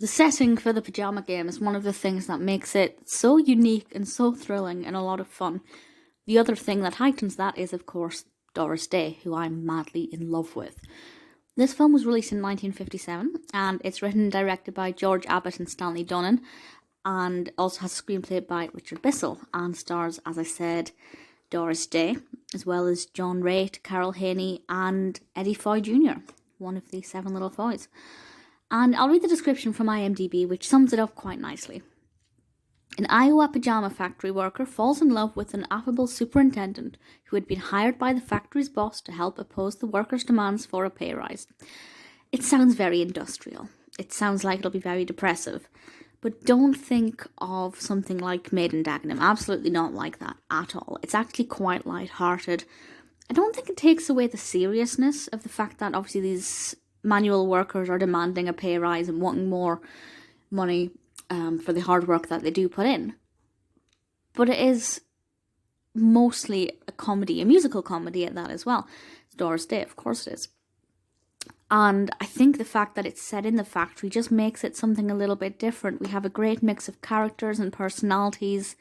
The setting for the Pajama Game is one of the things that makes it so unique and so thrilling and a lot of fun. The other thing that heightens that is, of course, Doris Day, who I'm madly in love with. This film was released in 1957, and it's written and directed by George Abbott and Stanley Donen, and also has a screenplay by Richard Bissell, and stars, as I said, Doris Day, as well as John Raitt, Carol Haney, and Eddie Foy Jr., one of the 7 little Foys. And I'll read the description from IMDb, which sums it up quite nicely. An Iowa pajama factory worker falls in love with an affable superintendent who had been hired by the factory's boss to help oppose the workers' demands for a pay rise. It sounds very industrial. It sounds like it'll be very depressive. But don't think of something like Maid in Dagenham. Absolutely not like that at all. It's actually quite light-hearted. I don't think it takes away the seriousness of the fact that obviously these manual workers are demanding a pay rise and wanting more money for the hard work that they do put in. But it is mostly a comedy, a musical comedy at that as well. It's Doris Day, of course it is. And I think the fact that it's set in the factory just makes it something a little bit different. We have a great mix of characters and personalities.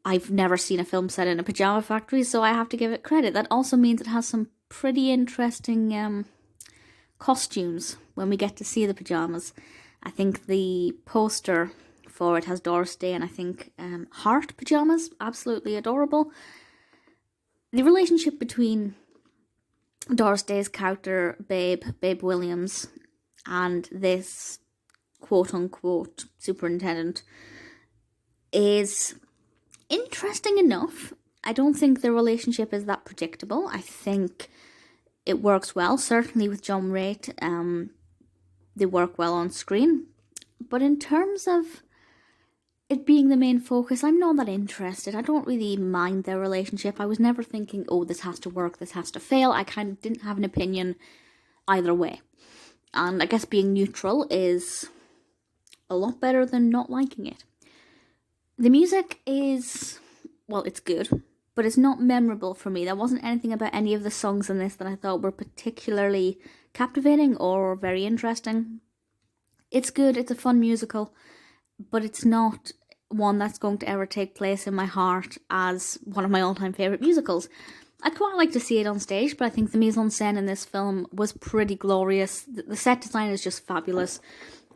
I've never seen a film set in a pajama factory, so I have to give it credit. That also means it has some pretty interesting costumes when we get to see the pajamas. I think the poster for it has Doris Day and I think heart pajamas, absolutely adorable. The relationship between Doris Day's character, Babe Williams, and this quote-unquote superintendent is interesting enough. I don't think the relationship is that predictable. I think it works well, certainly with John Raitt. They work well on screen. But in terms of it being the main focus, I'm not that interested. I don't really mind their relationship. I was never thinking, oh, this has to work, this has to fail. I kind of didn't have an opinion either way. And I guess being neutral is a lot better than not liking it. The music is, well, it's good, but it's not memorable for me. There wasn't anything about any of the songs in this that I thought were particularly captivating or very interesting. It's good, it's a fun musical, but it's not one that's going to ever take place in my heart as one of my all-time favourite musicals. I'd quite like to see it on stage, but I think the mise-en-scène in this film was pretty glorious. The set design is just fabulous.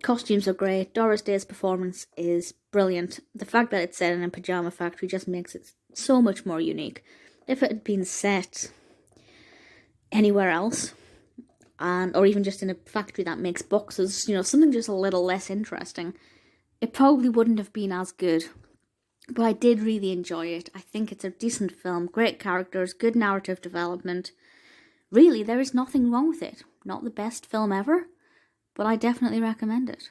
Costumes are great. Doris Day's performance is brilliant. The fact that it's set in a pajama factory just makes it so much more unique. If it had been set anywhere else, or even just in a factory that makes boxes, something just a little less interesting, it probably wouldn't have been as good. But I did really enjoy it. I think it's a decent film, great characters, good narrative development. Really, there is nothing wrong with it. Not the best film ever, but I definitely recommend it.